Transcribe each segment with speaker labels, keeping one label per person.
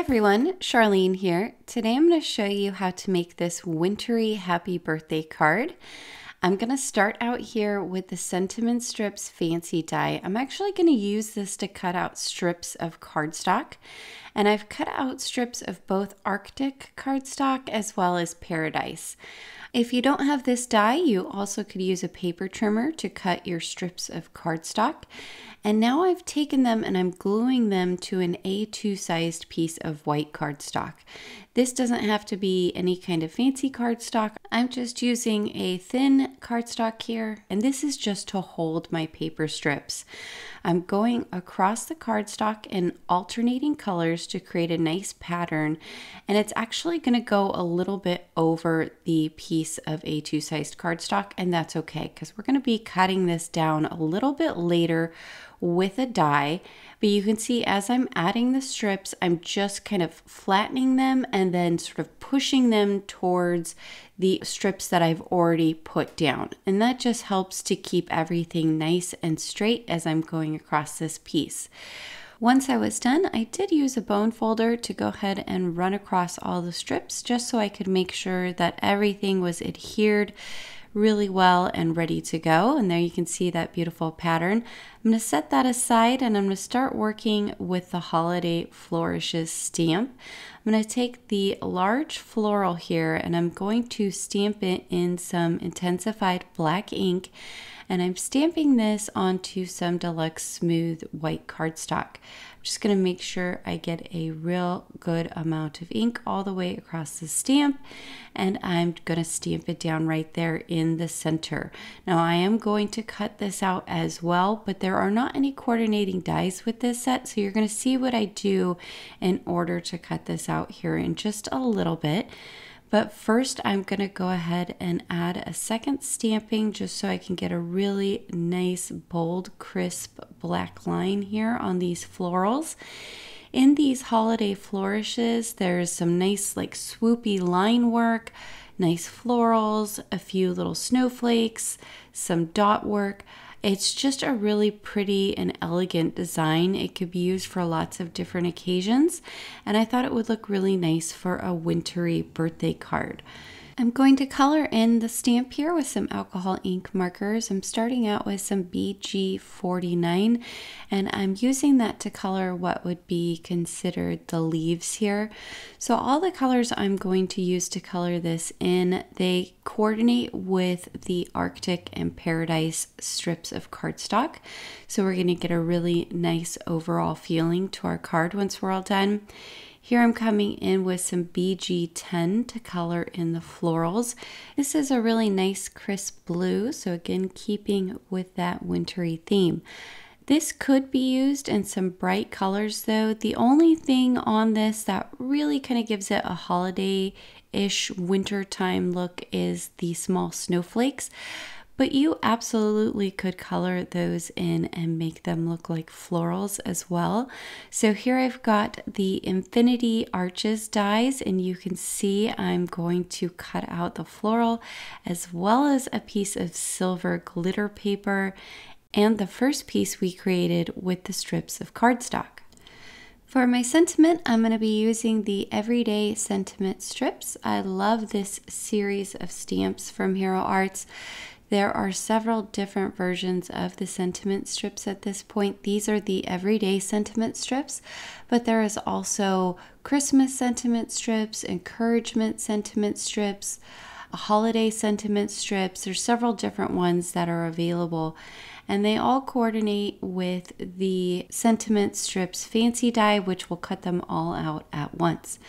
Speaker 1: everyone, Charlene here. Today I'm going to show you how to make this wintry happy birthday card. I'm going to start out here with the Sentiment Strips Fancy Die. I'm actually going to use this to cut out strips of cardstock, and I've cut out strips of both Arctic cardstock as well as Paradise. If you don't have this die, you also could use a paper trimmer to cut your strips of cardstock. And now I've taken them and I'm gluing them to an A2 sized piece of white cardstock. This doesn't have to be any kind of fancy cardstock. I'm just using a thin cardstock here, and this is just to hold my paper strips. I'm going across the cardstock in alternating colors to create a nice pattern, and it's actually going to go a little bit over the piece of A2 sized cardstock, and that's okay because we're going to be cutting this down a little bit later with a die. But you can see as I'm adding the strips, I'm just kind of flattening them and then sort of pushing them towards the strips that I've already put down. And that just helps to keep everything nice and straight as I'm going across this piece. Once I was done, I did use a bone folder to go ahead and run across all the strips just so I could make sure that everything was adhered really well and ready to go. And there you can see that beautiful pattern. I'm going to set that aside and I'm going to start working with the Holiday Flourishes stamp. I'm going to take the large floral here and I'm going to stamp it in some Intens-ified Black Ink, and I'm stamping this onto some Deluxe smooth white cardstock. I'm just going to make sure I get a real good amount of ink all the way across the stamp, and I'm going to stamp it down right there in the center. Now I am going to cut this out as well, but there are not any coordinating dies with this set, so you're going to see what I do in order to cut this out here in just a little bit. But first I'm going to go ahead and add a second stamping just so I can get a really nice, bold, crisp black line here on these florals. In these Holiday Flourishes, there's some nice like swoopy line work, nice florals, a few little snowflakes, some dot work. It's just a really pretty and elegant design. It could be used for lots of different occasions, and I thought it would look really nice for a wintry birthday card. I'm going to color in the stamp here with some alcohol ink markers. I'm starting out with some BG49, and I'm using that to color what would be considered the leaves here. So all the colors I'm going to use to color this in, they coordinate with the Arctic and Paradise strips of cardstock. So we're going to get a really nice overall feeling to our card once we're all done. Here I'm coming in with some BG10 to color in the florals. This is a really nice crisp blue, so again keeping with that wintry theme. This could be used in some bright colors though. The only thing on this that really kind of gives it a holiday-ish wintertime look is the small snowflakes. But you absolutely could color those in and make them look like florals as well. So here I've got the Infinity Arches dies, and you can see I'm going to cut out the floral as well as a piece of silver glitter paper and the first piece we created with the strips of cardstock. For my sentiment, I'm going to be using the Everyday Sentiment strips. I love this series of stamps from Hero Arts. There are several different versions of the sentiment strips at this point. These are the everyday sentiment strips, but there is also Christmas sentiment strips, encouragement sentiment strips, holiday sentiment strips. There's several different ones that are available, and they all coordinate with the sentiment strips fancy die, which will cut them all out at once.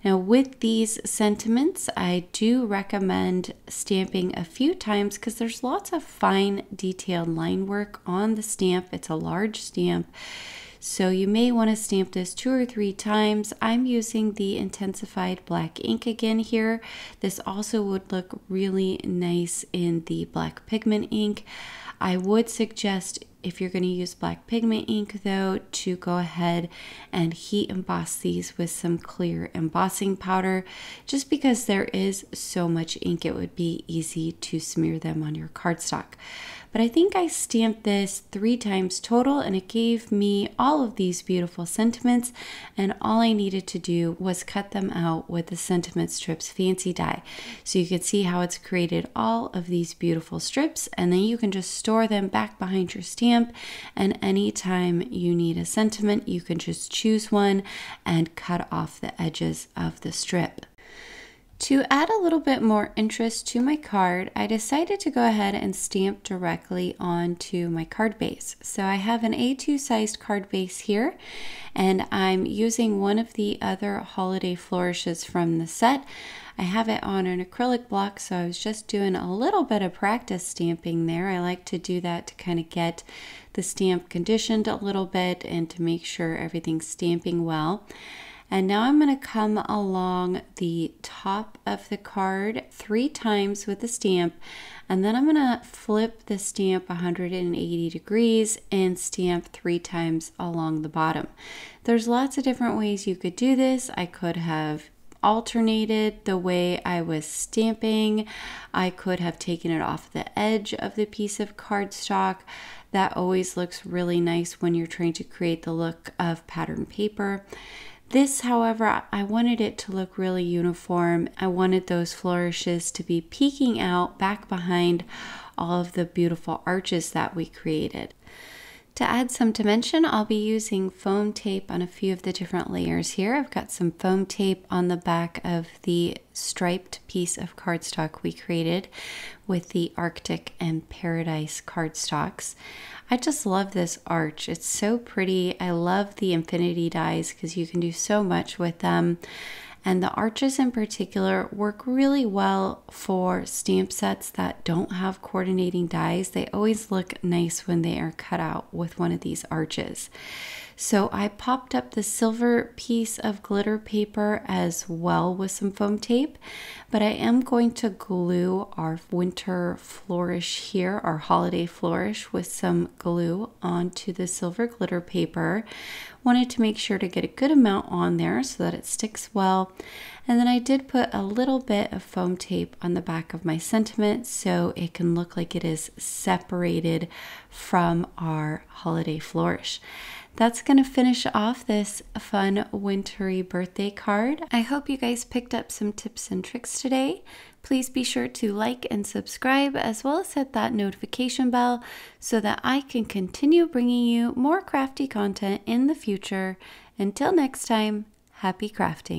Speaker 1: Now with these sentiments, I do recommend stamping a few times because there's lots of fine detailed line work on the stamp. It's a large stamp, so you may want to stamp this 2 or 3 times. I'm using the Intens-ified Black Ink again here. This also would look really nice in the black pigment ink. I would suggest if you're going to use black pigment ink though, to go ahead and heat emboss these with some clear embossing powder, just because there is so much ink it would be easy to smear them on your cardstock. But I think I stamped this 3 times total, and it gave me all of these beautiful sentiments, and all I needed to do was cut them out with the Sentiment Strips fancy die. So you can see how it's created all of these beautiful strips, and then you can just store them back behind your stamp, and anytime you need a sentiment, you can just choose one and cut off the edges of the strip. To add a little bit more interest to my card, I decided to go ahead and stamp directly onto my card base. So I have an A2 sized card base here, and I'm using one of the other holiday flourishes from the set. I have it on an acrylic block, so I was just doing a little bit of practice stamping there. I like to do that to kind of get the stamp conditioned a little bit and to make sure everything's stamping well. And now I'm going to come along the top of the card 3 times with the stamp, and then I'm going to flip the stamp 180 degrees and stamp 3 times along the bottom. There's lots of different ways you could do this. I could have alternated the way I was stamping. I could have taken it off the edge of the piece of cardstock. That always looks really nice when you're trying to create the look of pattern paper. This, however, I wanted it to look really uniform. I wanted those flourishes to be peeking out back behind all of the beautiful arches that we created. To add some dimension, I'll be using foam tape on a few of the different layers here. I've got some foam tape on the back of the striped piece of cardstock we created with the Arctic and Paradise cardstocks. I just love this arch. It's so pretty. I love the infinity dies because you can do so much with them. And the arches in particular work really well for stamp sets that don't have coordinating dies. They always look nice when they are cut out with one of these arches. So I popped up the silver piece of glitter paper as well with some foam tape, but I am going to glue our winter flourish here, our holiday flourish, with some glue onto the silver glitter paper. Wanted to make sure to get a good amount on there so that it sticks well. And then I did put a little bit of foam tape on the back of my sentiment so it can look like it is separated from our holiday flourish. That's going to finish off this fun wintry birthday card. I hope you guys picked up some tips and tricks today. Please be sure to like and subscribe, as well as hit that notification bell so that I can continue bringing you more crafty content in the future. Until next time, happy crafting.